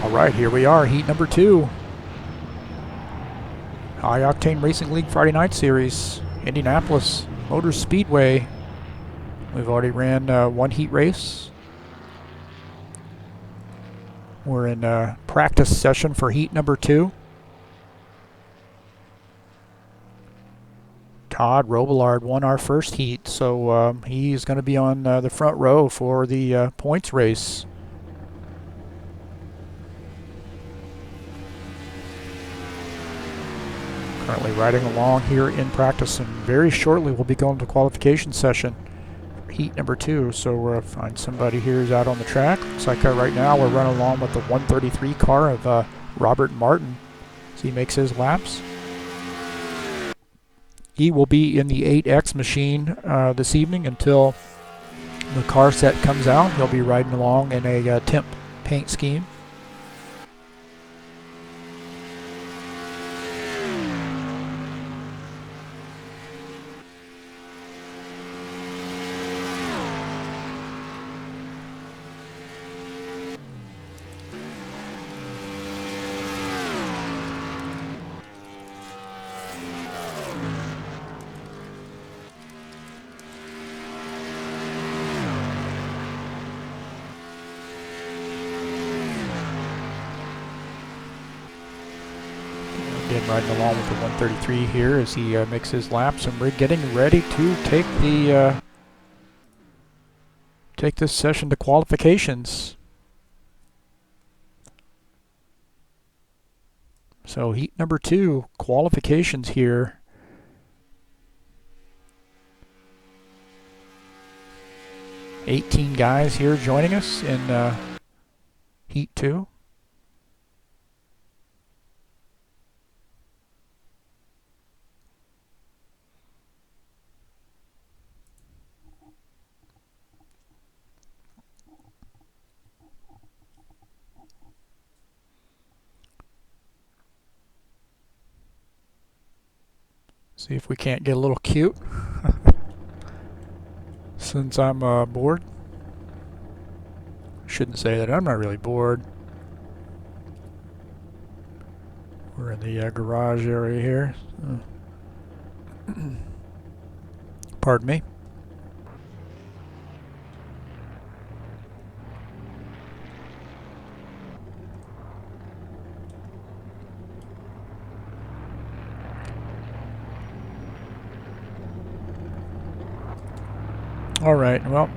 All right, here we are, heat number 2. High Octane Racing League Friday Night Series, Indianapolis Motor Speedway. We've already ran one heat race. We're in practice session for heat number 2. Todd Robillard won our first heat, so he's going to be on the front row for the points race. Currently riding along here in practice, and very shortly we'll be going to qualification session for heat number 2. So we'll find somebody here who's out on the track. Looks like right now we're running along with the 133 car of Robert Martin as he makes his laps. He will be in the 8X machine this evening until the car set comes out. He'll be riding along in a temp paint scheme. Again, riding along with the 133 here as he makes his laps, and we're getting ready to take the take this session to qualifications. So heat number 2, qualifications here. $18 guys here joining us in heat 2. See if we can't get a little cute since I'm bored. Shouldn't say that, I'm not really bored. We're in the garage area here. Pardon me. Alright, well,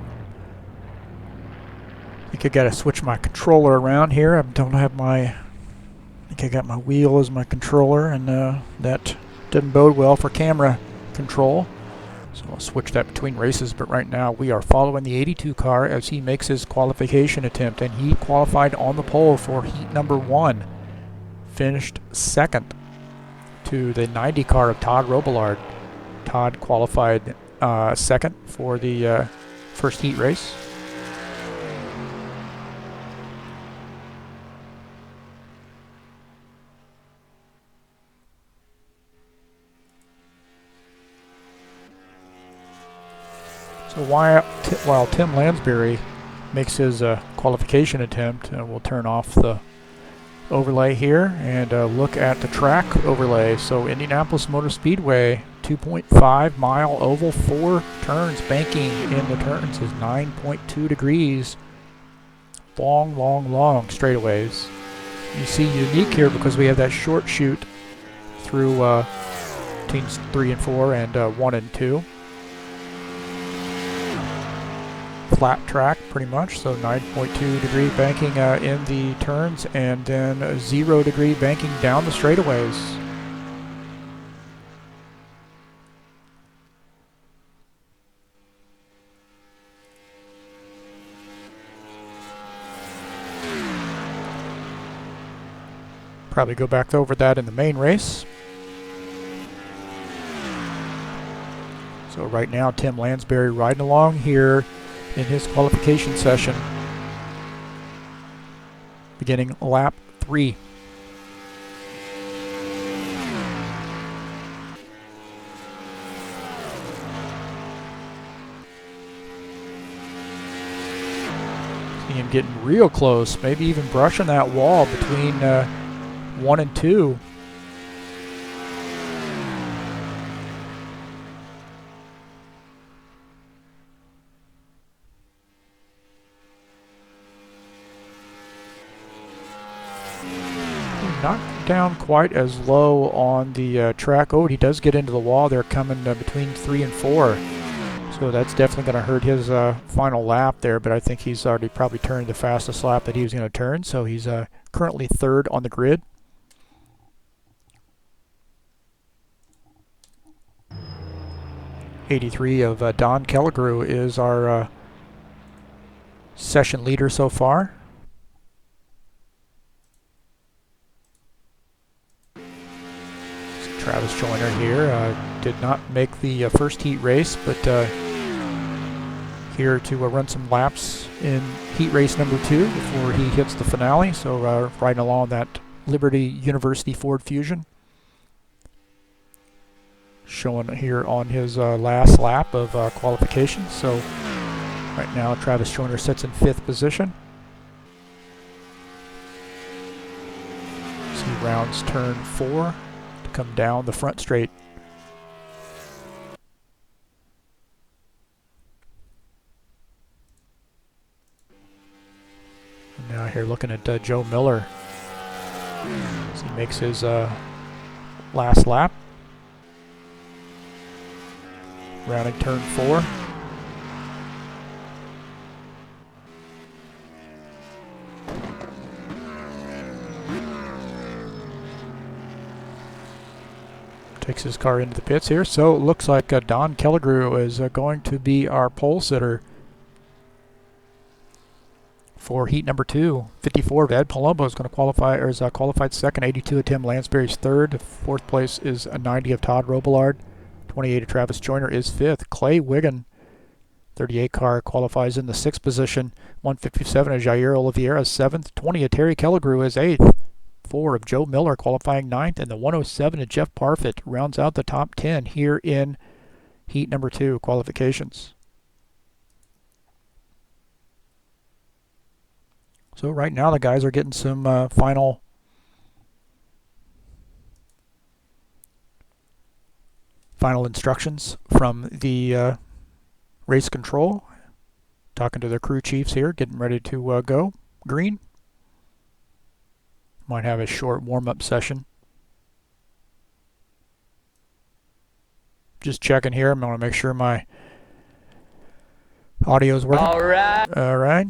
I think I gotta switch my controller around here. I don't have my, I think I got my wheel as my controller, and that doesn't bode well for camera control. So I'll switch that between races, but right now we are following the 82 car as he makes his qualification attempt, and he qualified on the pole for heat number 1. Finished second to the 90 car of Todd Robillard. Todd qualified second for the first heat race. So while Tim Lansbury makes his qualification attempt, we'll turn off the overlay here and look at the track overlay. So Indianapolis Motor Speedway, 2.5 mile oval, 4 turns. Banking in the turns is 9.2 degrees. Long straightaways. You see unique here because we have that short chute through teams 3 and 4 and 1 and 2. Flat track pretty much, so 9.2 degree banking in the turns, and then 0 degree banking down the straightaways. Probably go back over that in the main race. So right now Tim Lansbury riding along here in his qualification session, beginning lap 3. See him getting real close, maybe even brushing that wall between 1 and 2. Not down quite as low on the track. Oh, he does get into the wall there, coming between 3 and 4. So that's definitely going to hurt his final lap there, but I think he's already probably turned the fastest lap that he was going to turn, so he's currently 3rd on the grid. '83 of Don Kelligrew is our session leader so far. So Travis Joyner here did not make the first heat race, but here to run some laps in heat race number 2 before he hits the finale. So riding along that Liberty University Ford Fusion. Showing here on his last lap of qualification. So right now Travis Joyner sits in 5th position. So he rounds turn 4 to come down the front straight. Now here looking at Joe Miller as he makes his last lap. Rounding turn 4. Takes his car into the pits here. So it looks like Don Kelligrew is going to be our pole sitter for heat number 2. 54 of Ed Palumbo is going to qualify, or is qualified 2nd. 82 of Tim Lansbury's 3rd. 4th place is a 90 of Todd Robillard. 28 of Travis Joyner is 5th. Clay Wiggin, 38 car, qualifies in the 6th position. 157 of Jair Oliveira is 7th. 20 of Terry Kelligrew is 8th. 4 of Joe Miller qualifying 9th. And the 107 of Jeff Parfit rounds out the top 10 here in heat number 2 qualifications. So right now the guys are getting some final instructions from the race control. Talking to the crew chiefs here, getting ready to go green. Might have a short warm-up session. Just checking here. I'm going to make sure my audio is working. All right.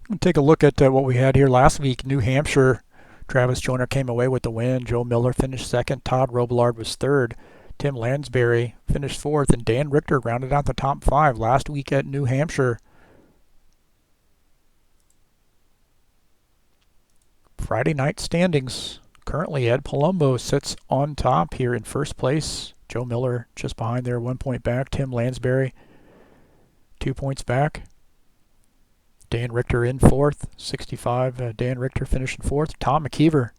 We'll take a look at what we had here last week. New Hampshire, Travis Joyner came away with the win. Joe Miller finished 2nd. Todd Robillard was 3rd. Tim Lansbury finished 4th. And Dan Richter rounded out the top 5 last week at New Hampshire. Friday night standings. Currently, Ed Palumbo sits on top here in 1st place. Joe Miller just behind there, 1 point back. Tim Lansbury, 2 points back. Dan Richter in 4th, 65. Dan Richter finishing 4th. Tom McKeever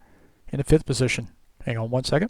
in the 5th position. Hang on 1 second.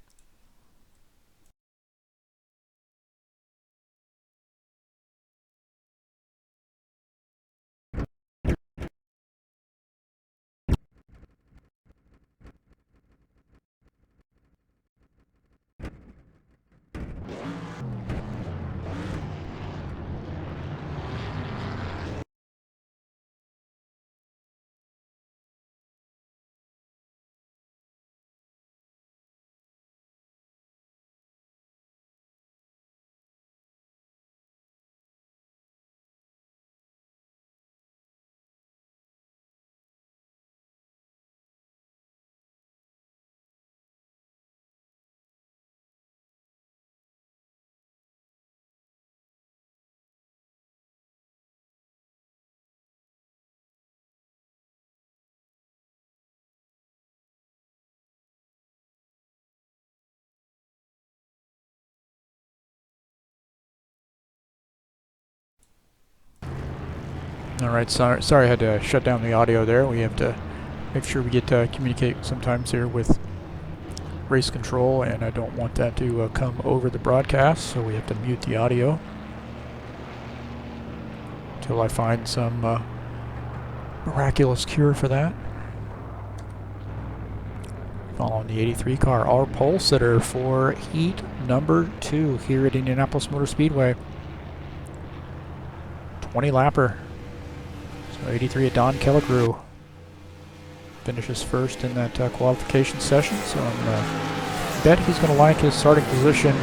All right, sorry I had to shut down the audio there. We have to make sure we get to communicate sometimes here with race control, and I don't want that to come over the broadcast, so we have to mute the audio until I find some miraculous cure for that. Following the 83 car, our pole sitter for heat number 2 here at Indianapolis Motor Speedway. 20 lapper. So 83 at Don Kelligrew finishes first in that qualification session. So I bet he's going to like his starting position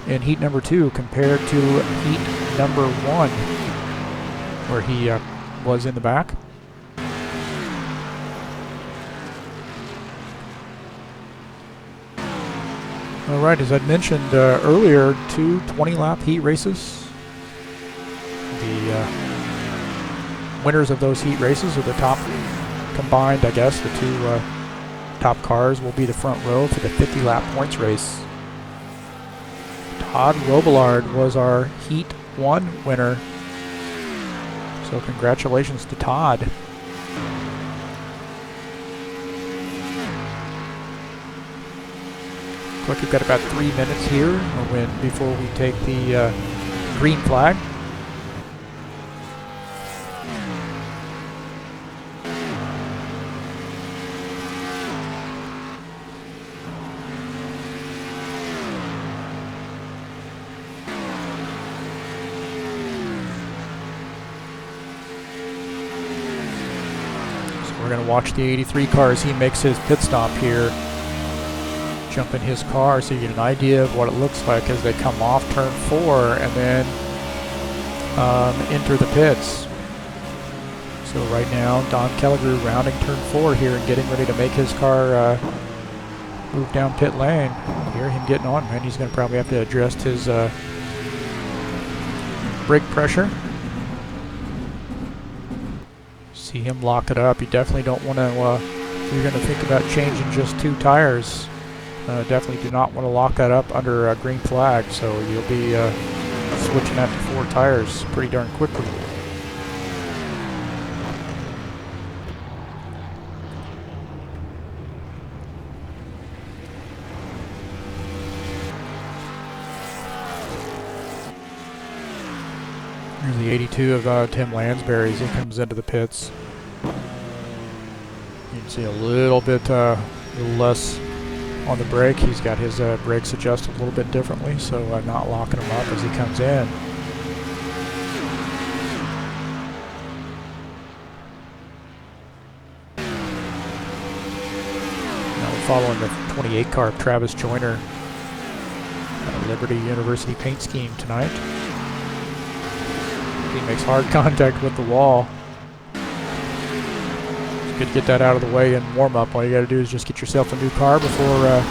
in heat number 2 compared to heat number 1, where he was in the back. All right, as I mentioned earlier, 2 20-lap heat races. The winners of those heat races are the top combined, I guess, the 2 top cars will be the front row for the 50-lap points race. Todd Robillard was our heat 1 winner. So congratulations to Todd. Looks like we've got about 3 minutes here before we take the green flag. So we're going to watch the 83 car as he makes his pit stop here. Jump in his car so you get an idea of what it looks like as they come off turn 4 and then enter the pits. So right now, Don Kelligrew rounding turn 4 here and getting ready to make his car move down pit lane. You hear him getting on, man. He's going to probably have to adjust his brake pressure. See him lock it up. You definitely don't want to, if you're going to think about changing just 2 tires, definitely do not want to lock that up under a green flag, so you'll be switching that to 4 tires pretty darn quickly. Here's the 82 of Tim Lansbury as he comes into the pits. You can see a little bit less on the brake. He's got his brakes adjusted a little bit differently, so I'm not locking him up as he comes in. Now we're following the 28 car of Travis Joyner, Liberty University paint scheme tonight. He makes hard contact with the wall. Good to get that out of the way and warm up. All you got to do is just get yourself a new car before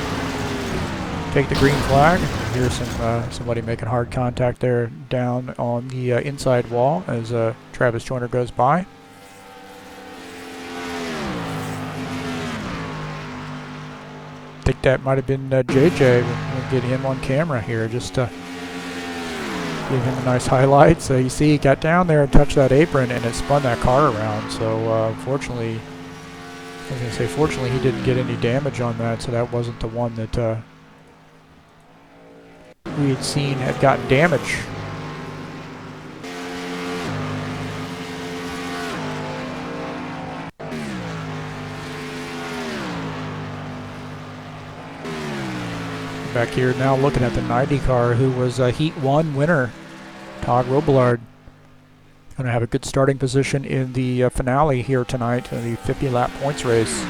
take the green flag. Here's somebody making hard contact there down on the inside wall as Travis Joyner goes by. I think that might have been JJ. We'll get him on camera here just to give him a nice highlight. So you see he got down there and touched that apron and it spun that car around. So fortunately, I was going to say, fortunately, he didn't get any damage on that, so that wasn't the one that we had seen had gotten damage. Back here now looking at the 90 car, who was a Heat 1 winner, Todd Robillard. Going to have a good starting position in the finale here tonight in the 50-lap points race.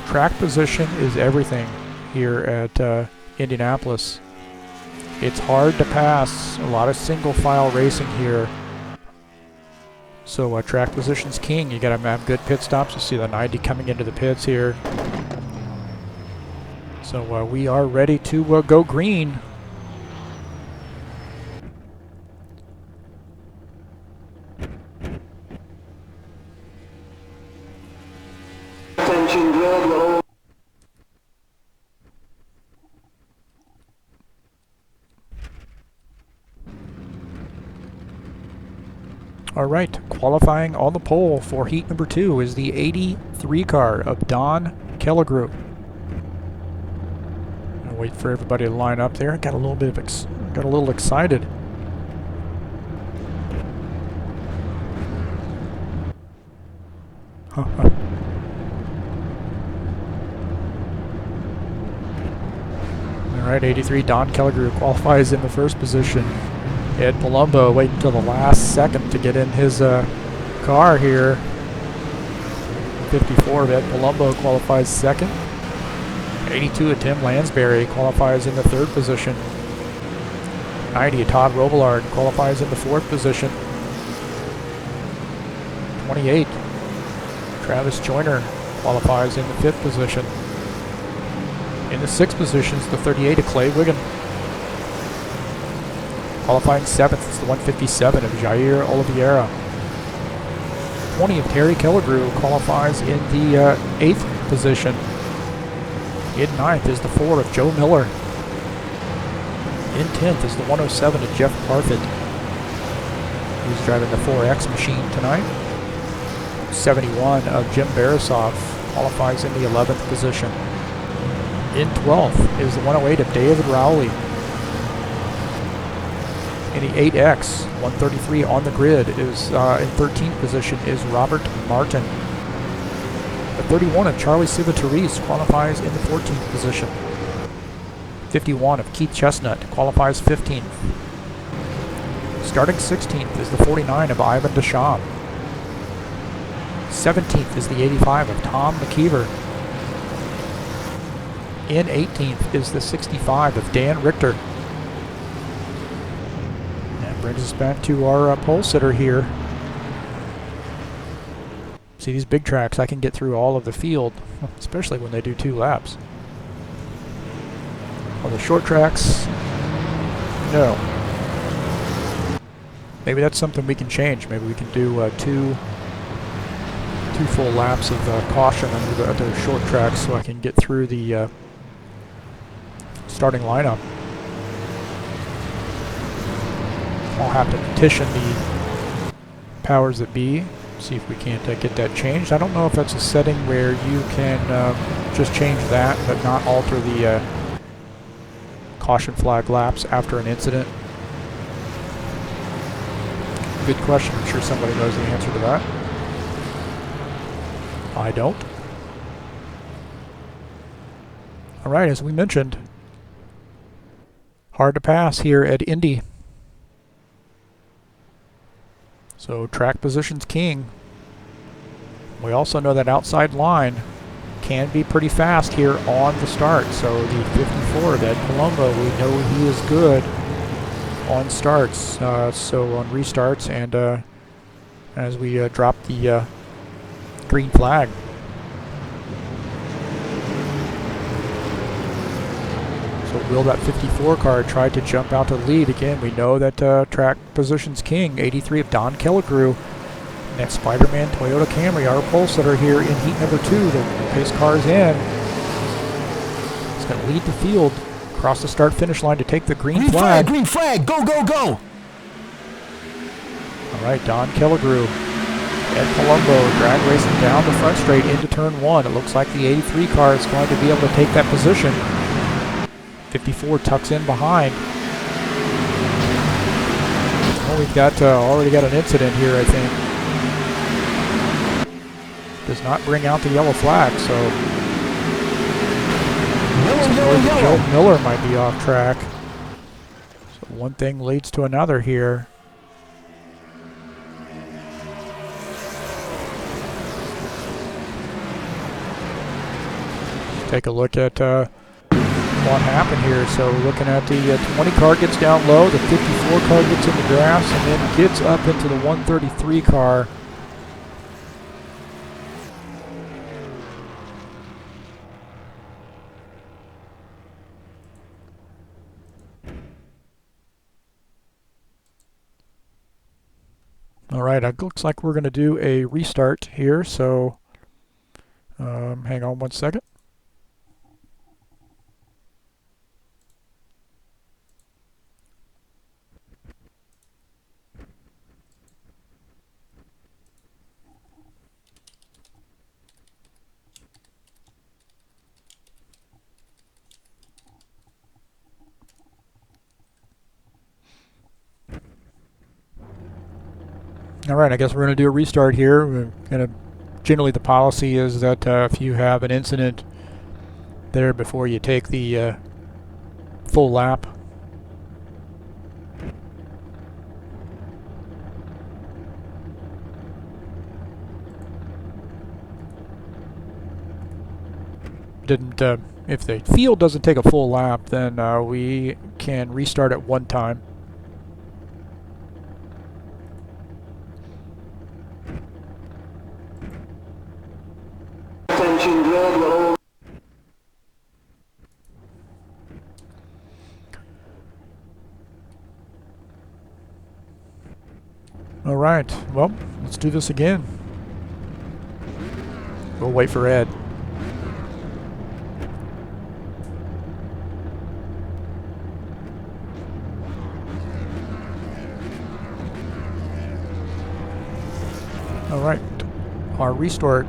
Track position is everything here at Indianapolis. It's hard to pass. A lot of single file racing here. So track position's king. You got to have good pit stops. You see the 90 coming into the pits here. So we are ready to go green. All right, qualifying on the pole for heat number 2 is the 83 car of Don Kelligrew. Wait for everybody to line up there. Got a little bit of got a little excited. All right, 83 Don Kelligrew qualifies in the first position. Ed Palumbo waiting until the last second to get in his car here. 54 of Ed Palumbo qualifies second. 82 of Tim Lansbury qualifies in the third position. 90 of Todd Robillard qualifies in the fourth position. 28 Travis Joyner qualifies in the fifth position. In the sixth position is the 38 of Clay Wiggin. Qualifying seventh is the 157 of Jair Oliveira. 20 of Terry Kelligrew qualifies in the eighth position. In ninth is the 4 of Joe Miller. In 10th is the 107 of Jeff Parfit. He's driving the 4X machine tonight. 71 of Jim Barasov qualifies in the 11th position. In 12th is the 108 of David Rowley. In the 8X, 133 on the grid is in 13th position is Robert Martin. The 31 of Charlie Siva-Therese qualifies in the 14th position. 51 of Keith Chestnut qualifies 15th. Starting 16th is the 49 of Ivan Deschamps. 17th is the 85 of Tom McKeever. In 18th is the 65 of Dan Richter. That brings us back to our pole sitter here. See, these big tracks, I can get through all of the field, especially when they do 2 laps. On the short tracks, no. Maybe that's something we can change. Maybe we can do two full laps of caution under the other short tracks so I can get through the starting lineup. I'll have to petition the powers that be, see if we can't get that changed. I don't know if that's a setting where you can just change that but not alter the caution flag laps after an incident. Good question. I'm sure somebody knows the answer to that. I don't. All right, as we mentioned, hard to pass here at Indy. So track position's king. We also know that outside line can be pretty fast here on the start. So the 54 of Ed Palumbo, we know he is good on starts. So on restarts and as we drop the green flag. So will that 54 car try to jump out to the lead? Again, we know that track position's king. 83 of Don Kelligrew. That Spider-Man Toyota Camry, our pole sitter here in heat number 2. The pace car's in. He's going to lead the field across the start-finish line to take the green flag. Green flag, go, go, go! All right, Don Kelligrew. Ed Palumbo drag racing down the front straight into turn 1. It looks like the 83 car is going to be able to take that position. 54 tucks in behind. Well, we've got already got an incident here, I think. Does not bring out the yellow flag, so Joe Miller might be off track. So one thing leads to another here. Take a look at what happened here. So looking at the 20 car gets down low, the 54 car gets in the grass, and then gets up into the 133 car. All right, it looks like we're going to do a restart here, so hang on one second. All right, I guess we're going to do a restart here. We're gonna, generally, the policy is that if you have an incident there before you take the full lap, if the field doesn't take a full lap, then we can restart at one time. All right, well, let's do this again. We'll wait for Ed. All right, our restart,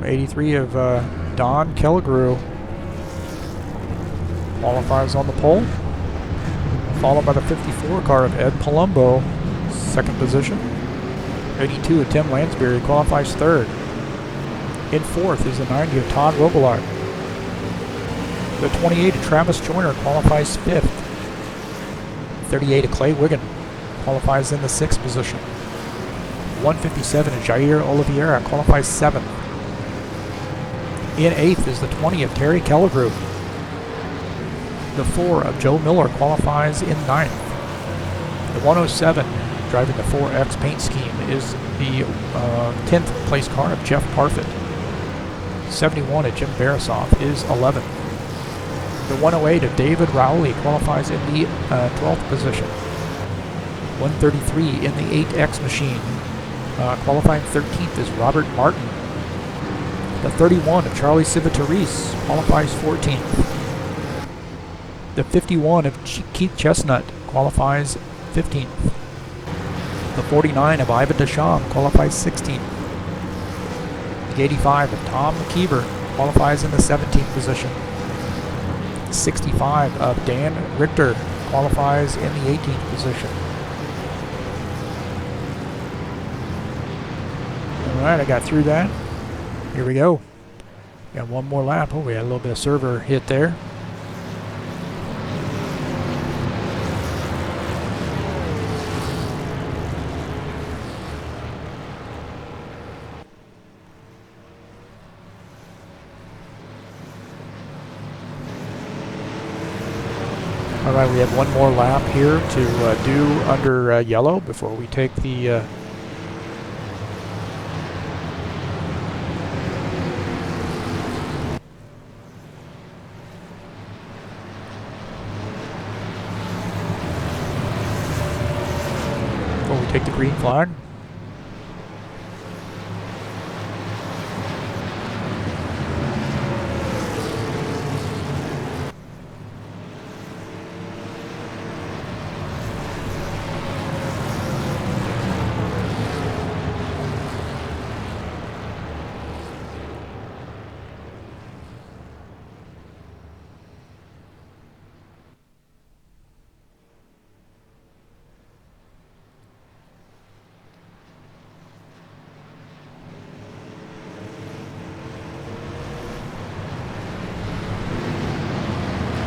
83 of Don Kelligrew qualifies on the pole, followed by the 54 car of Ed Palumbo, second position. 82 of Tim Lansbury qualifies third. In fourth is the 90 of Todd Robillard. The 28 of Travis Joyner qualifies fifth. 38 of Clay Wiggin qualifies in the sixth position. 157 of Jair Oliveira qualifies seventh. In eighth is the 20 of Terry Kelligrew. The 4 of Joe Miller qualifies in ninth. The 107 driving the 4X paint scheme is the 10th place car of Jeff Parfit. 71 of Jim Barasoff is 11th. The 108 of David Rowley qualifies in the 12th position. 133 in the 8X machine. Qualifying 13th is Robert Martin. The 31 of Charlie Civitaris qualifies 14th. The 51 of Keith Chestnut qualifies 15th. The 49 of Ivan Deschamps qualifies 16th. The 85 of Tom McKeever qualifies in the 17th position. 65 of Dan Richter qualifies in the 18th position. Alright, I got through that. Here we go. Got one more lap. Oh, we had a little bit of server hit there. Alright, we have one more lap here to do under yellow before we take the take the green flag.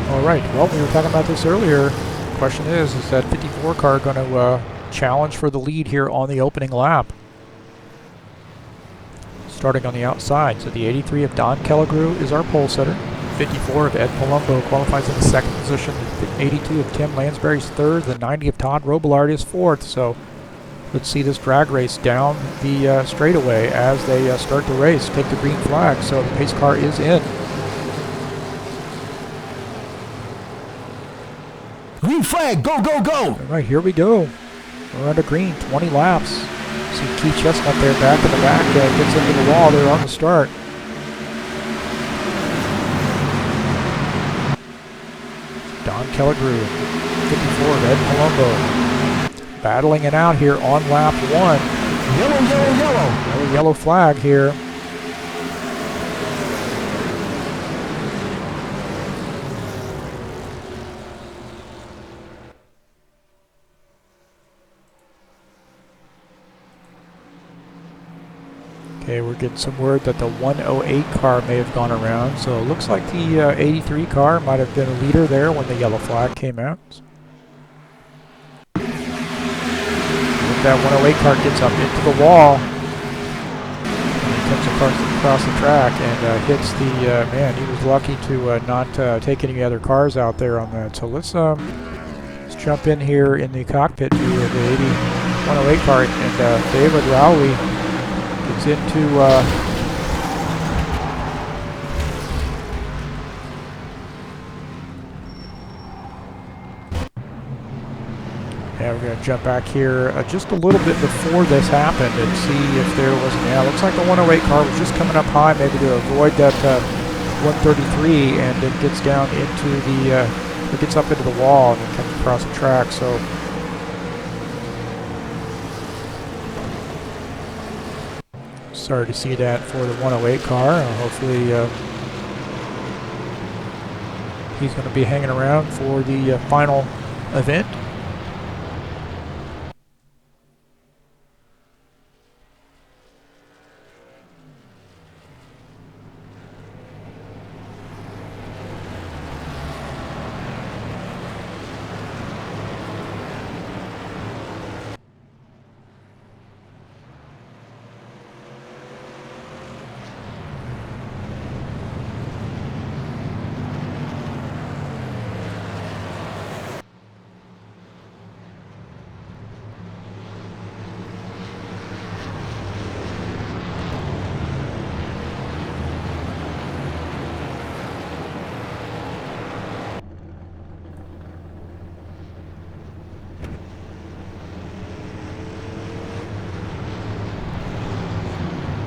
Alright, well, we were talking about this earlier. The question is that 54 car going to challenge for the lead here on the opening lap? Starting on the outside. So the 83 of Don Kelligrew is our pole setter. 54 of Ed Palumbo qualifies in the second position. The 82 of Tim Lansbury's third. The 90 of Todd Robillard is fourth. So let's see this drag race down the straightaway as they start the race. Take the green flag. So the pace car is in. Green flag, go, go, go! All right, here we go. We're under green, 20 laps. See Keith Chestnut there back in the back, gets into the wall there on the start. Don Kelligrew, 54 of Ed Palumbo. Battling it out here on lap one. Yellow, yellow, yellow! Yellow flag here. Okay, we're getting some word that the 108 car may have gone around, so it looks like the 83 car might have been a leader there when the yellow flag came out. If that 108 car gets up into the wall, and he comes across the track and hits the, man, he was lucky to not take any other cars out there on that. So let's jump in here in the cockpit view of the 108 car, and David Rowley gets into yeah, we're going to jump back here just a little bit before this happened and see if there was, yeah, looks like the 108 car was just coming up high maybe to avoid that 133, and it gets down into the, it gets up into the wall and then comes across the track. So sorry to see that for the 108 car. Hopefully he's going to be hanging around for the final event.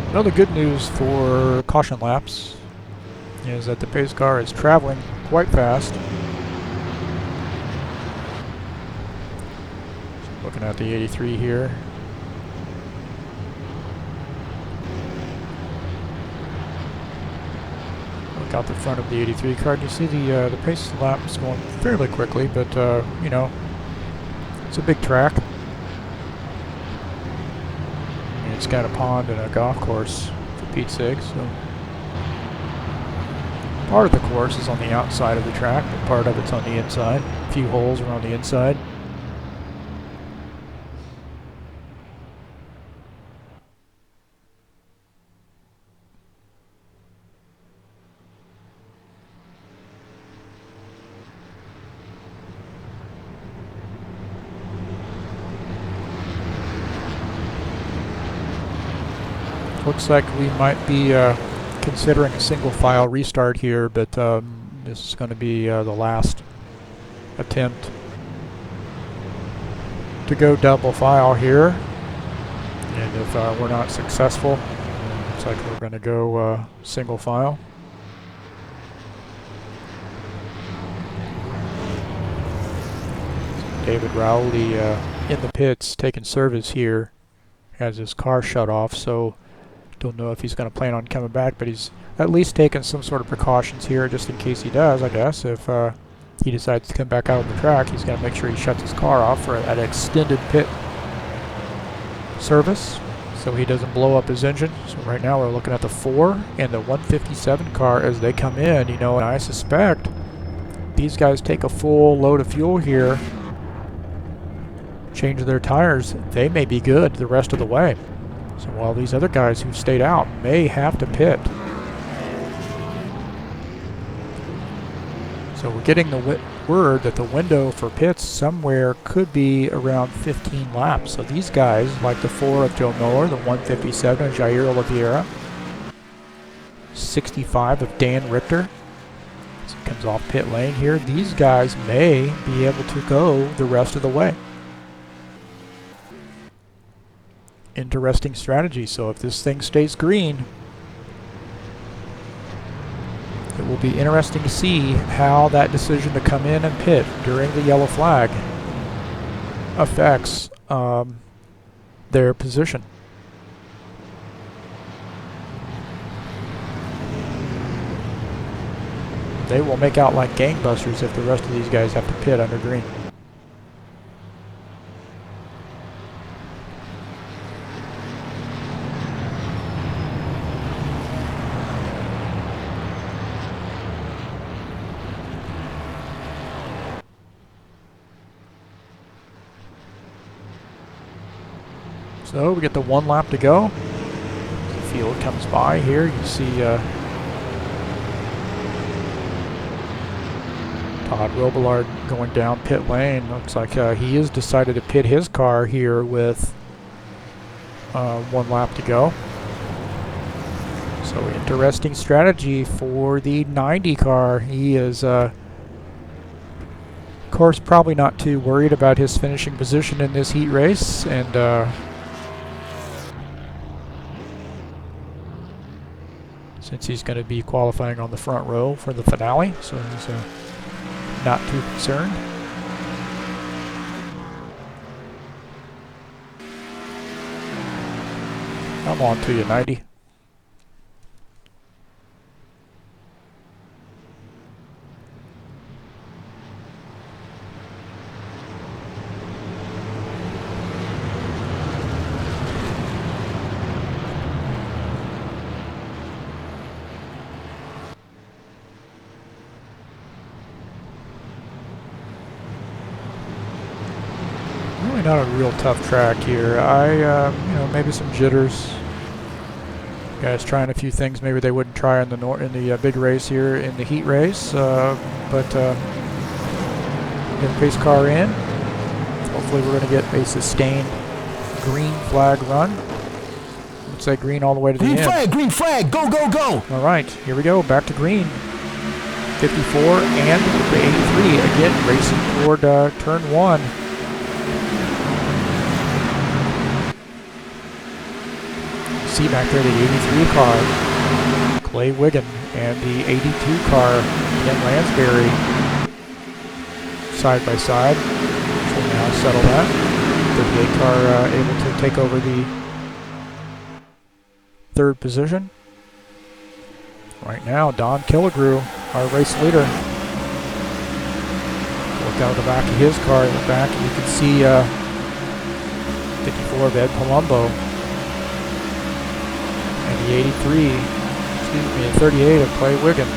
Another good news for caution laps is that the pace car is traveling quite fast. Looking at the 83 here. Look out the front of the 83 car. You see the pace lap is going fairly quickly, but you know, it's a big track. It's got a pond and a golf course, for Pete's sake, so part of the course is on the outside of the track, but part of it's on the inside. A few holes are on the inside. Looks like we might be considering a single file restart here, but this is going to be the last attempt to go double file here. And if we're not successful, looks like we're going to go single file. David Rowley in the pits taking service here, has his car shut off, so don't know if he's going to plan on coming back, but he's at least taking some sort of precautions here just in case he does, I guess. If he decides to come back out on the track, he's going to make sure he shuts his car off for an extended pit service so he doesn't blow up his engine. So right now we're looking at the 4 and the 157 car as they come in, you know, and I suspect these guys take a full load of fuel here, change their tires, they may be good the rest of the way. So while these other guys who stayed out may have to pit. So we're getting the word that the window for pits somewhere could be around 15 laps. So these guys, like the 4 of Joe Miller, the 157 of Jair Oliveira, 65 of Dan Richter, as he comes off pit lane here, these guys may be able to go the rest of the way. Interesting strategy. So if this thing stays green, it will be interesting to see how that decision to come in and pit during the yellow flag affects their position. They will make out like gangbusters if the rest of these guys have to pit under green. So we get the 1 lap to go. As the field comes by here, you see Todd Robillard going down pit lane. Looks like he has decided to pit his car here with 1 lap to go. So interesting strategy for the 90 car. He is, of course, probably not too worried about his finishing position in this heat race, and since he's going to be qualifying on the front row for the finale, so he's not too concerned. I'm on to you, 90. Really not a real tough track here. You know, maybe some jitters. Guys trying a few things maybe they wouldn't try in the big race here in the heat race, but get the pace car in. Hopefully we're going to get a sustained green flag run. Let's say green all the way to the end. Green flag, go, go, go. All right, here we go, back to green. 54 and the 83 again racing toward turn 1. See back there the 83 car, Clay Wiggin, and the 82 car, Ken Lansbury, side by side. So now settle that. 38 car able to take over the 3rd position. Right now, Don Killigrew, our race leader. Look out the back of his car in the back, and you can see 54 of Ed Palumbo. And the 83, excuse me, the 38 of Clay Wiggin.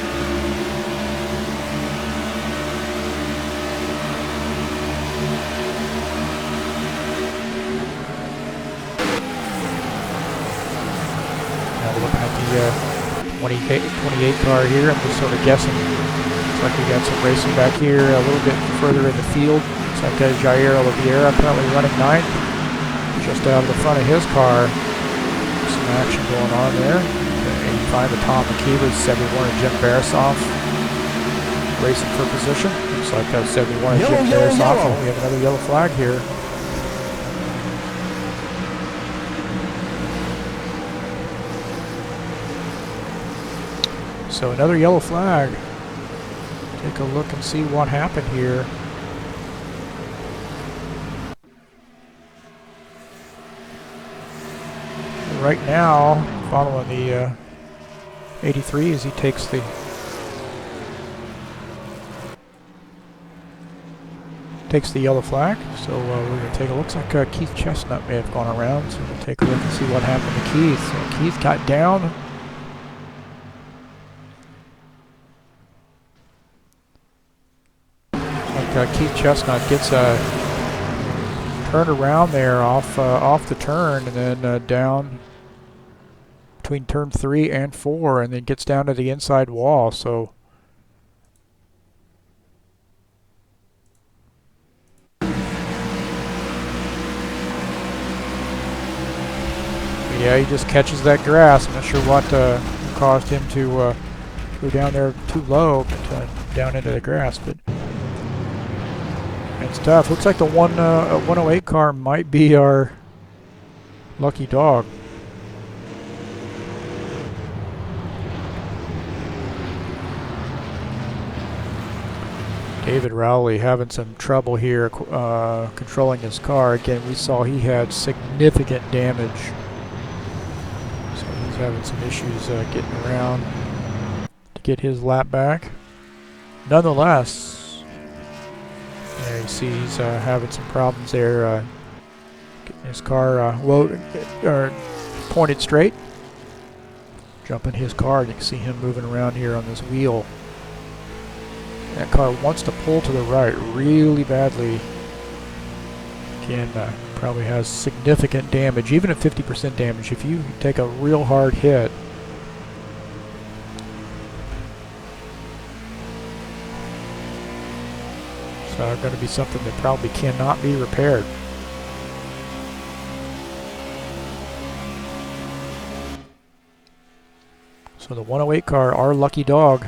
Now we're looking at the 28 car here. I'm just sort of guessing. Looks like we got some racing back here a little bit further in the field. Looks like Jair Oliveira currently running 9th, just out of the front of his car. Some action going on there. 85 to Tom McKeever, 71 to Jim Barasoff racing for position. Looks like 71 to Jim Barasoff. And we have another yellow flag here. So another yellow flag. Take a look and see what happened here. Right now, following the 83 as he takes the yellow flag. So we're going to take a look. Looks like Keith Chestnut may have gone around. So we'll take a look and see what happened to Keith. So Keith got down. Keith Chestnut gets turned around there off the turn, and then down between turn 3 and 4, and then gets down to the inside wall. So yeah, he just catches that grass. I'm not sure what caused him to go down there too low, but down into the grass. But it's tough. Looks like the 108 car might be our lucky dog. David Rowley having some trouble here controlling his car. Again, we saw he had significant damage. So he's having some issues getting around to get his lap back. Nonetheless, there you see he's having some problems there getting his car pointed straight. Jumping his car, you can see him moving around here on this wheel. That car wants to pull to the right really badly. Again, Probably has significant damage, even at 50% damage. If you take a real hard hit, so going to be something that probably cannot be repaired. So the 108 car, our lucky dog.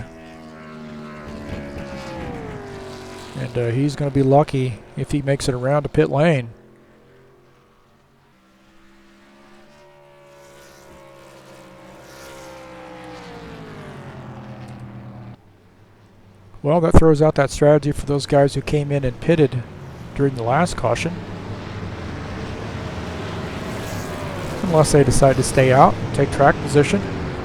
And he's going to be lucky if he makes it around to pit lane. Well, that throws out that strategy for those guys who came in and pitted during the last caution. Unless they decide to stay out and take track position.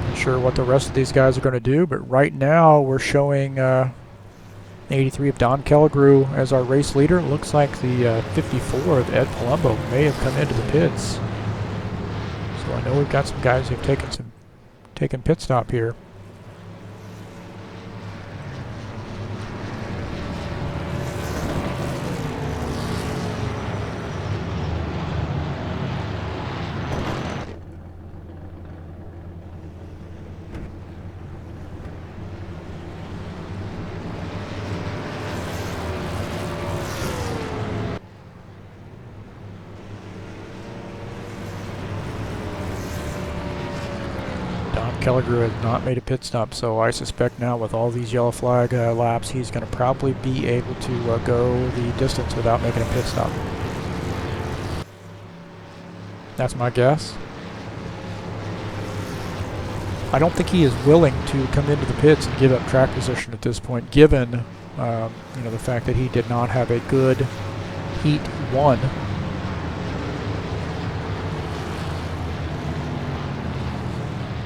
Not sure what the rest of these guys are going to do, but right now we're showing 83 of Don Kellegrew as our race leader. Looks like the 54 of Ed Palumbo may have come into the pits. So I know we've got some guys who've taken pit stop here. Kellegrew has not made a pit stop, so I suspect now with all these yellow flag laps, he's going to probably be able to go the distance without making a pit stop. That's my guess. I don't think he is willing to come into the pits and give up track position at this point, given the fact that he did not have a good Heat 1.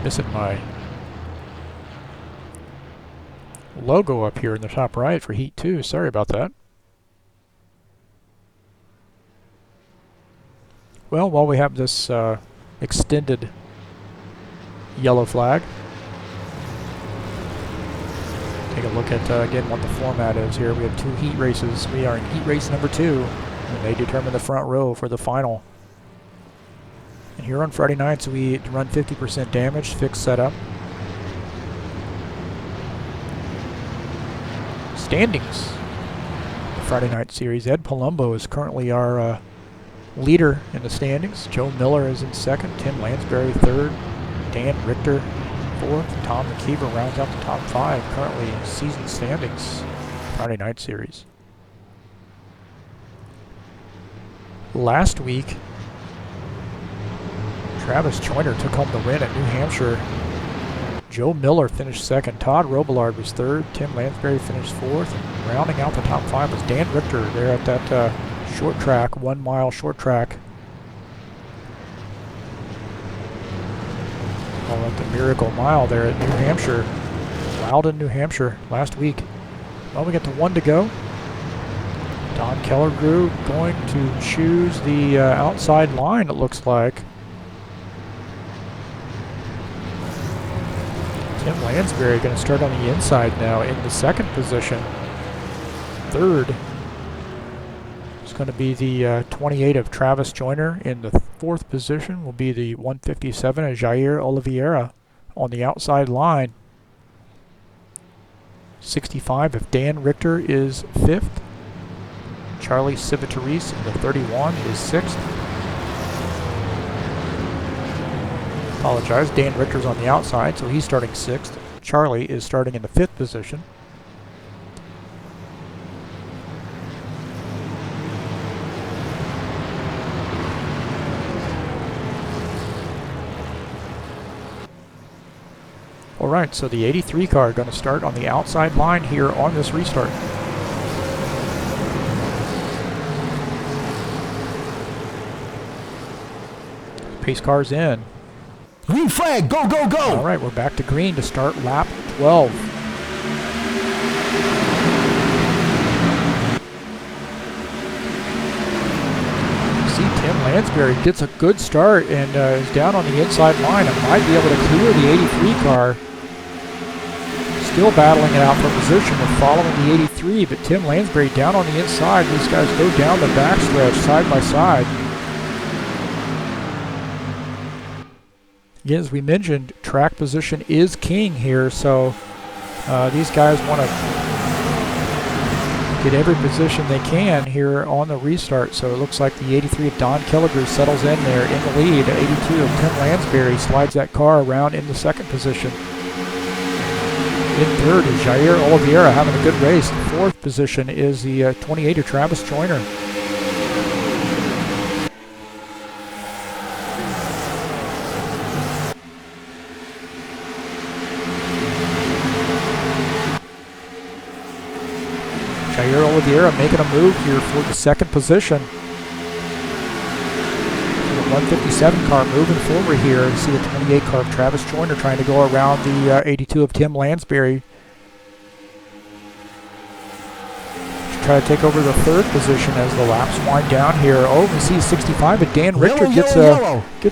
Missing my logo up here in the top right for Heat 2. Sorry about that. Well, while we have this extended yellow flag, take a look at again what the format is here. We have 2 heat races. We are in heat race number 2, and they determine the front row for the final. And here on Friday nights, we run 50% damage, fixed setup. Standings. The Friday Night Series. Ed Palumbo is currently our leader in the standings. Joe Miller is in second. Tim Lansbury third. Dan Richter fourth. Tom McKeever rounds out the top 5. Currently season standings. Friday Night Series. Last week, Travis Joyner took home the win at New Hampshire. Joe Miller finished second. Todd Robillard was third. Tim Lansbury finished fourth. And rounding out the top 5 was Dan Richter there at that short track, 1 mile short track. Call it the Miracle Mile there at New Hampshire. Loudon, New Hampshire last week. Well, we got the 1 to go. Don Kellegrew going to choose the outside line, it looks like. Tim Lansbury going to start on the inside now in the second position. Third is going to be the 28 of Travis Joyner. In the 4th position will be the 157 of Jair Oliveira on the outside line. 65 of Dan Richter is 5th. Charlie Civitaris in the 31 is 6th. Apologize, Dan Richter's on the outside, so he's starting 6th. Charlie is starting in the 5th position. All right, so the 83 car going to start on the outside line here on this restart. Pace car's in. Green flag, go, go, go! All right, we're back to green to start lap 12. See, Tim Lansbury gets a good start and is down on the inside line and might be able to clear the 83 car. Still battling it out for position and following the 83, but Tim Lansbury down on the inside. These guys go down the backstretch side by side. Again, as we mentioned, track position is king here, so these guys want to get every position they can here on the restart. So it looks like the 83 of Don Killigrew settles in there in the lead. 82 of Tim Lansbury slides that car around in the second position. In third is Jair Oliveira having a good race. The fourth position is the 28 of Travis Joyner. Jair Oliveira making a move here for the second position. The 157 car moving forward here. You see the 28 car of Travis Joyner trying to go around the 82 of Tim Lansbury. To try to take over the third position as the laps wind down here. Oh, we see 65 of Dan Richter gets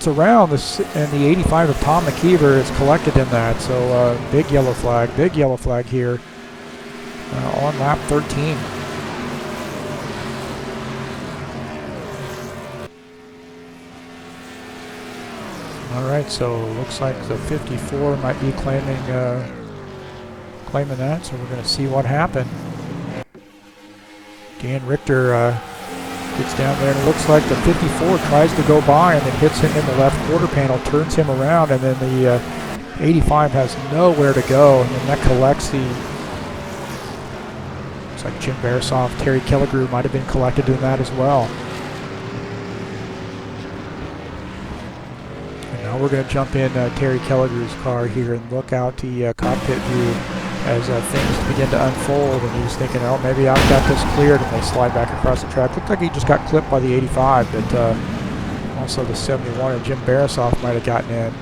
around this, and the 85 of Tom McKeever is collected in that. So big yellow flag here. On lap 13. All right, so looks like the 54 might be claiming that, so we're going to see what happened. Dan Richter gets down there, and it looks like the 54 tries to go by and then hits him in the left quarter panel, turns him around, and then the 85 has nowhere to go, and then that collects the... like Jim Barasoff, Terry Killigrew might have been collected in that as well. And now we're going to jump in Terry Killigrew's car here and look out the cockpit view as things begin to unfold, and he's thinking, oh, maybe I've got this cleared, and they slide back across the track. Looks like he just got clipped by the 85, but also the 71 of Jim Barasoff might have gotten in.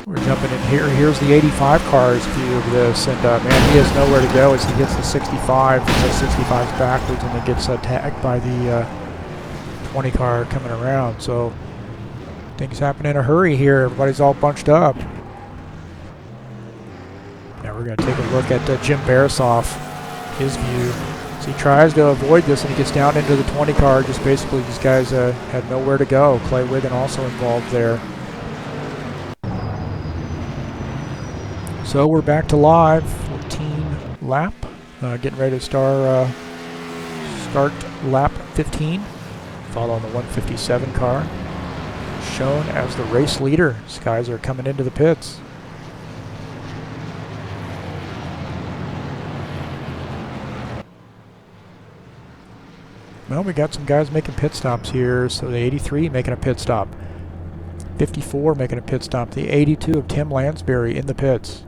We're jumping in here. Here's the 85 car's view of this, and man, he has nowhere to go as he hits the 65. So 65's backwards, and then gets tagged by the 20 car coming around. So things happen in a hurry here. Everybody's all bunched up. Now we're going to take a look at Jim Barasoff, his view. So he tries to avoid this, and he gets down into the 20 car. Just basically, these guys had nowhere to go. Clay Wiggin also involved there. So we're back to live, 14 lap, getting ready to start lap 15, following the 157 car, shown as the race leader. These guys are coming into the pits. Well, we got some guys making pit stops here. So the 83 making a pit stop, 54 making a pit stop, the 82 of Tim Lansbury in the pits.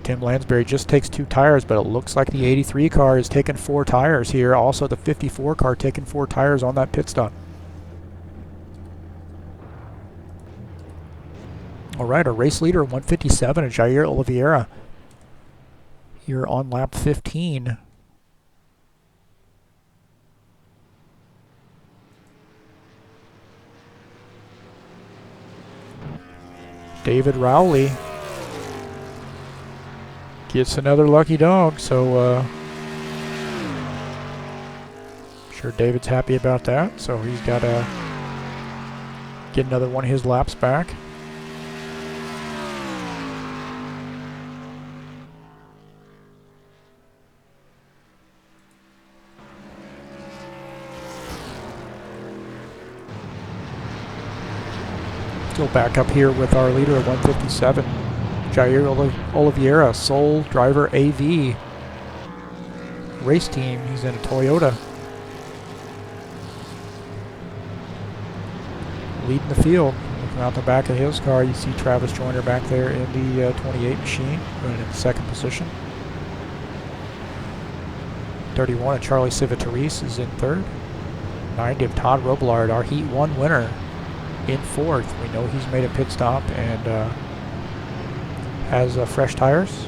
Tim Lansbury just takes 2 tires, but it looks like the 83 car is taking 4 tires here. Also, the 54 car taking 4 tires on that pit stop. All right, our race leader, 157, is Jair Oliveira. Here on lap 15. David Rowley gets another lucky dog, so sure David's happy about that. So he's got to get another one of his laps back. Still back up here with our leader at 157. Jair Oliveira, sole driver AV race team. He's in a Toyota. Leading the field. Looking out the back of his car, you see Travis Joyner back there in the 28 machine, running in second position. 31 of Charlie Civitarese is in third. 90 of Todd Robillard, our Heat 1 winner, in fourth. We know he's made a pit stop and has fresh tires.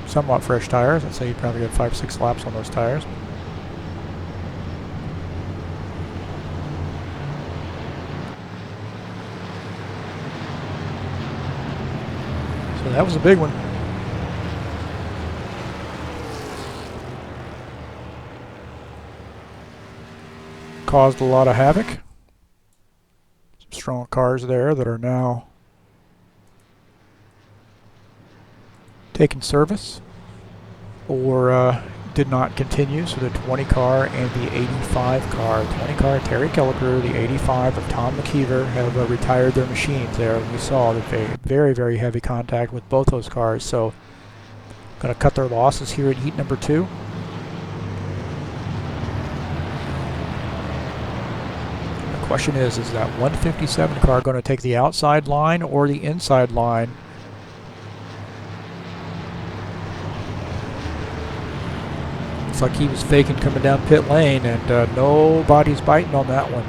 Somewhat fresh tires. I'd say he probably got 5-6 laps on those tires. So that was a big one. caused a lot of havoc. Some strong cars there that are now taking service or did not continue. So the 20 car and the 85 car. 20 car Terry Kellicrew, the 85 of Tom McKeever have retired their machines there. We saw the very, very heavy contact with both those cars. So going to cut their losses here at heat number 2. The question is that 157 car going to take the outside line or the inside line? Looks like he was faking coming down pit lane, and nobody's biting on that one.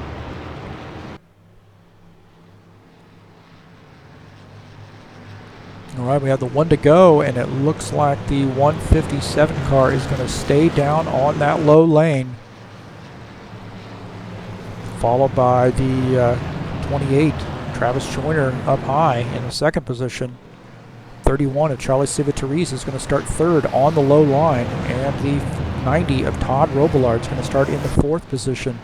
All right, we have the 1 to go, and it looks like the 157 car is going to stay down on that low lane, followed by the 28, Travis Joyner, up high in the second position. 31 of Charlie Civitarese is going to start third on the low line, and the 90 of Todd Robillard is going to start in the fourth position.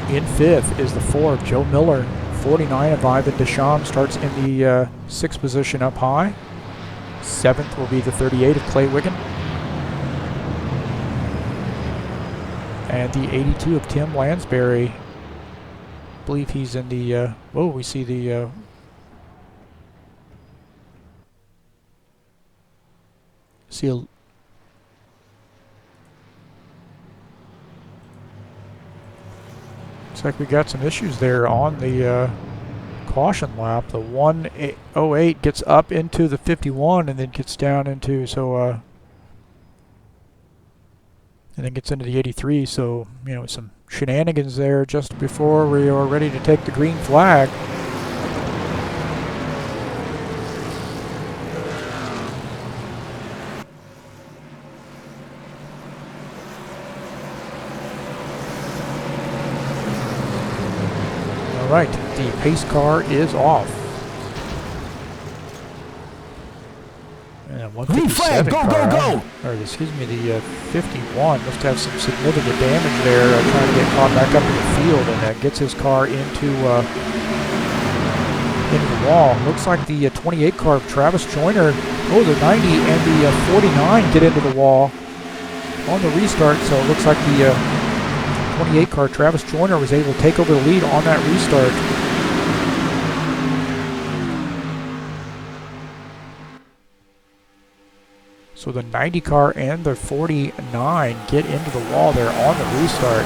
In fifth is the 4 of Joe Miller. 49 of Ivan Deschamps starts in the sixth position up high. Seventh will be the 38 of Clay Wiggin. And the 82 of Tim Lansbury. I believe he's in the, we see the looks like we got some issues there on the caution lap. The 108 gets up into the 51 and then gets down into, and then gets into the 83. So, you know, some shenanigans there just before we are ready to take the green flag. Right, the pace car is off. And 157 car, or excuse me, the 51 must have some significant damage there, trying to get caught back up in the field, and gets his car into the wall. Looks like the 28 car of Travis Joyner, the 90 and the 49 get into the wall on the restart. So it looks like the 28 car Travis Joyner was able to take over the lead on that restart. So the 90 car and the 49 get into the wall there on the restart.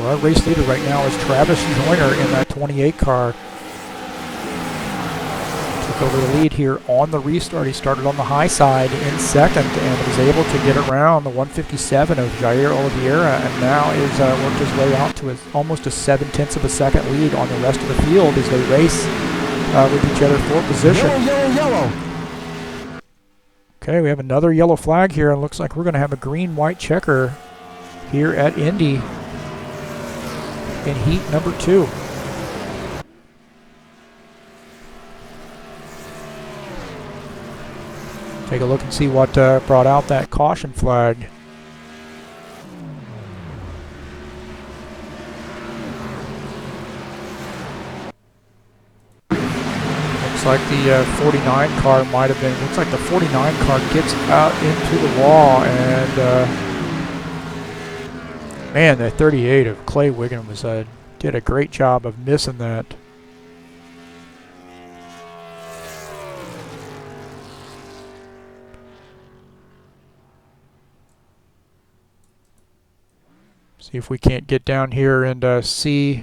Our race leader right now is Travis Joyner in that 28 car. Took over the lead here on the restart. He started on the high side in second and was able to get around the 157 of Jair Oliveira, and now is worked his way out to almost a 7/10 of a second lead on the rest of the field as they race with each other for position. Yellow. Okay, we have another yellow flag here, and looks like we're going to have a green-white checker here at Indy in heat number 2. Take a look and see what brought out that caution flag. Looks like the 49 car might have been, looks like the 49 car gets out into the wall, and man, that 38 of Clay Wiggin was did a great job of missing that. See if we can't get down here and see.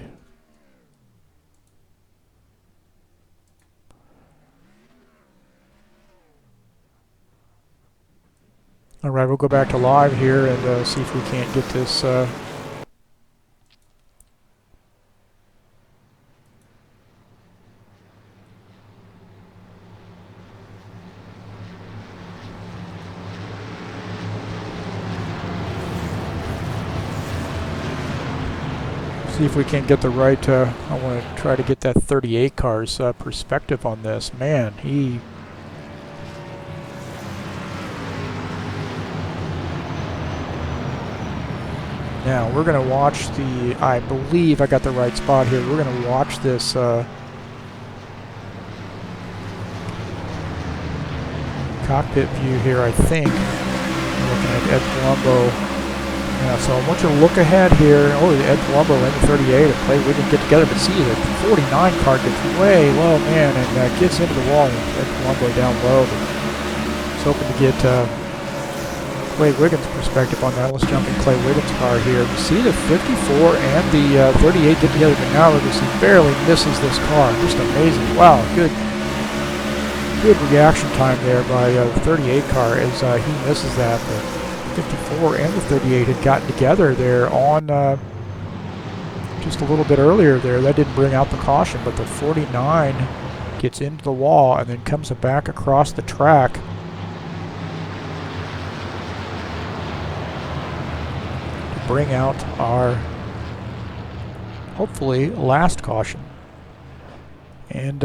All right, we'll go back to live here and see if we can't get this. See if we can get the right, I want to try to get that 38 car's perspective on this. Man, he... Now, we're going to watch the, I believe I got the right spot here. We're going to watch this cockpit view here, I think. Looking at Ed Colombo. Yeah, so I want you to look ahead here. Oh, Ed Colombo in the 38 and Clay Wiggins get together, but see the 49 car gets way low, man, and gets into the wall. Ed Colombo down low. But just hoping to get Clay Wiggins' perspective on that. Let's jump in Clay Wiggins' car here. You see the 54 and the 38 get together, but now he barely misses this car. Just amazing. Wow, good reaction time there by the 38 car as he misses that. The 54 and the 38 had gotten together there on just a little bit earlier there. That didn't bring out the caution, but the 49 gets into the wall and then comes back across the track. To bring out our, hopefully, last caution. And,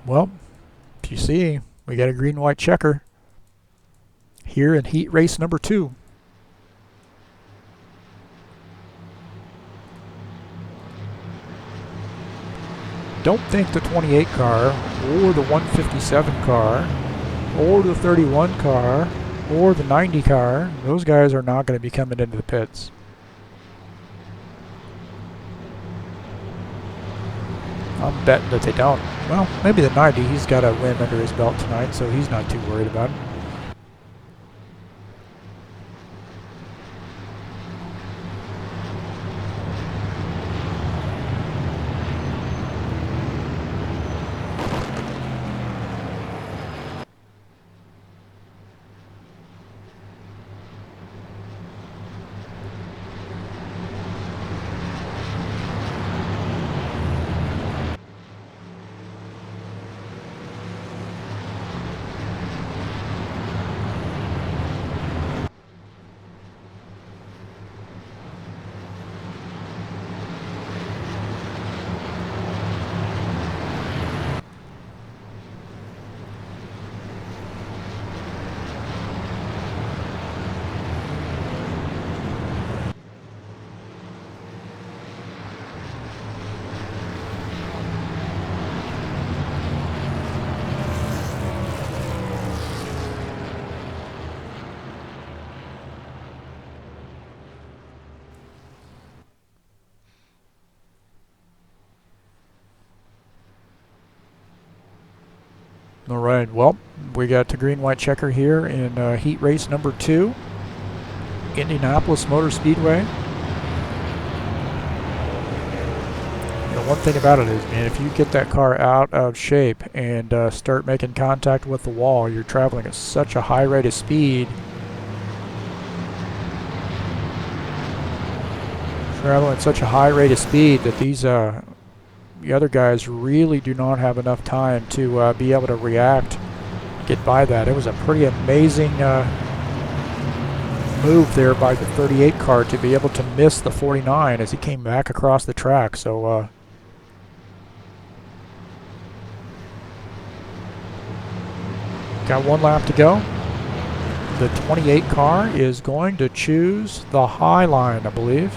well, you see, we got a green-white checker here in heat race number 2. Don't think the 28 car or the 157 car or the 31 car or the 90 car, those guys are not going to be coming into the pits. I'm betting that they don't. Well, maybe the 90, he's got a win under his belt tonight, so he's not too worried about it. All right, well, we got the green-white checker here in heat race number 2, Indianapolis Motor Speedway. One thing about it is, man, if you get that car out of shape and start making contact with the wall, you're traveling at such a high rate of speed. That these the other guys really do not have enough time to be able to react, get by that. It was a pretty amazing move there by the 38 car to be able to miss the 49 as he came back across the track. So got one lap to go. The 28 car is going to choose the high line, I believe.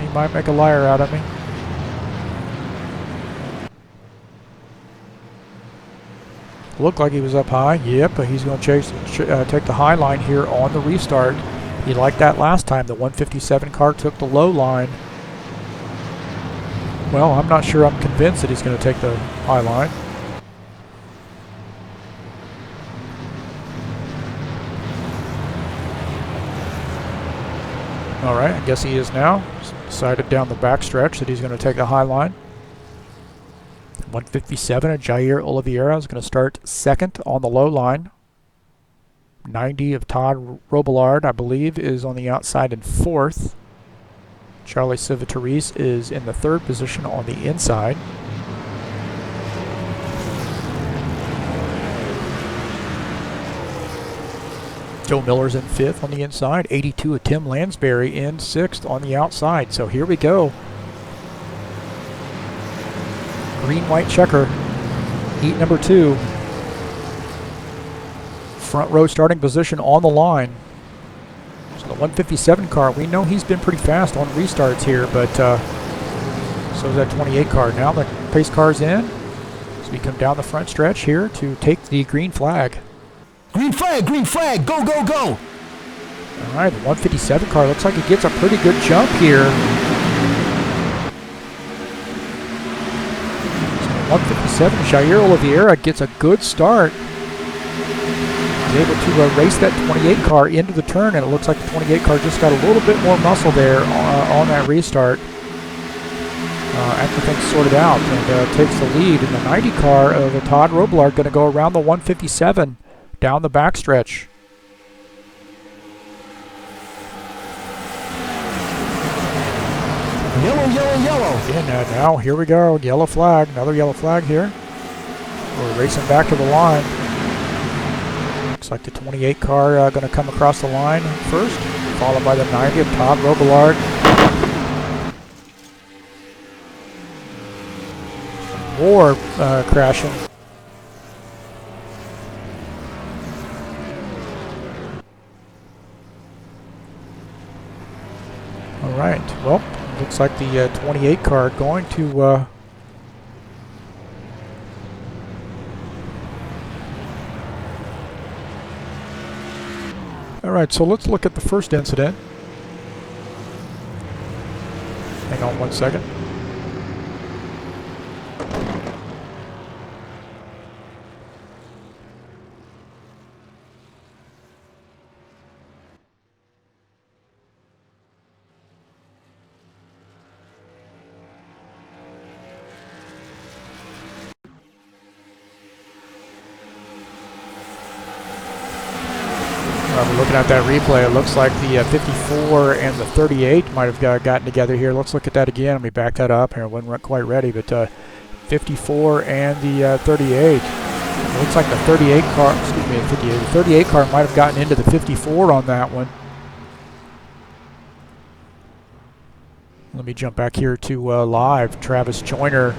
He might make a liar out of me. Looked like he was up high. Yep, but he's going to take the high line here on the restart. He liked that last time. The 157 car took the low line. Well, I'm not sure I'm convinced that he's going to take the high line. All right, I guess he is now. Decided down the backstretch that he's going to take the high line. 157 of Jair Oliveira is going to start second on the low line. 90 of Todd Robillard, I believe, is on the outside in fourth. Charlie Civitarese is in the third position on the inside. Joe Miller's in fifth on the inside. 82 of Tim Lansbury in sixth on the outside. So here we go. green-white checker. Heat number 2. Front row starting position on the line. So the 157 car, we know he's been pretty fast on restarts here, but so is that 28 car. Now the pace car's in. So we come down the front stretch here to take the green flag. Green flag, go, go, go. All right, the 157 car looks like it gets a pretty good jump here. So 157, Jair Oliveira gets a good start. He's able to race that 28 car into the turn, and it looks like the 28 car just got a little bit more muscle there on that restart after things sorted out, and takes the lead. And the 90 car of Todd Robillard going to go around the 157 down the backstretch. Yellow, yellow, yellow. And now here we go, yellow flag, another yellow flag here. We're racing back to the line. Looks like the 28 car going to come across the line first, followed by the 90 of Todd Robillard. More crashing. All right, well, looks like the 28 car going to all right, so let's look at the first incident. Hang on one second. We're looking at that replay. It looks like the 54 and the 38 might have gotten together here. Let's look at that again. Let me back that up here. I wasn't quite ready, but 54 and the 38. It looks like the 38 car, excuse me, the 58. The 38 car might have gotten into the 54 on that one. Let me jump back here to live. Travis Joyner.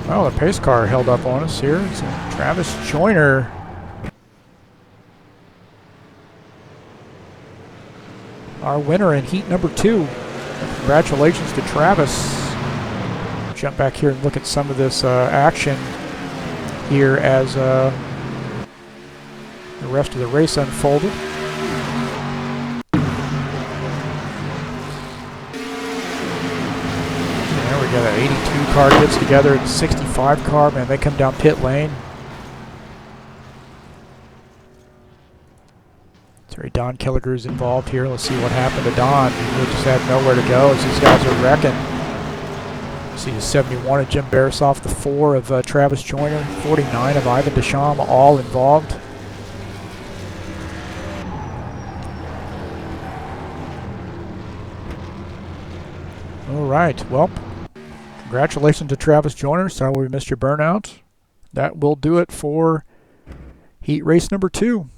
Oh, the pace car held up on us here. So Travis Joyner. Our winner in heat number 2. Congratulations to Travis. Jump back here and look at some of this action here as the rest of the race unfolded. We got an 82 car gets together and 65 car. Man, they come down pit lane. Sorry, Don Killiger's involved here. Let's see what happened to Don. He just had nowhere to go as these guys are wrecking. See the 71 of Jim Barasoff, the 4 of Travis Joyner, 49 of Ivan Deschamps, all involved. All right, well. Congratulations to Travis Joyner. Sorry we missed your burnout. That will do it for heat race number 2.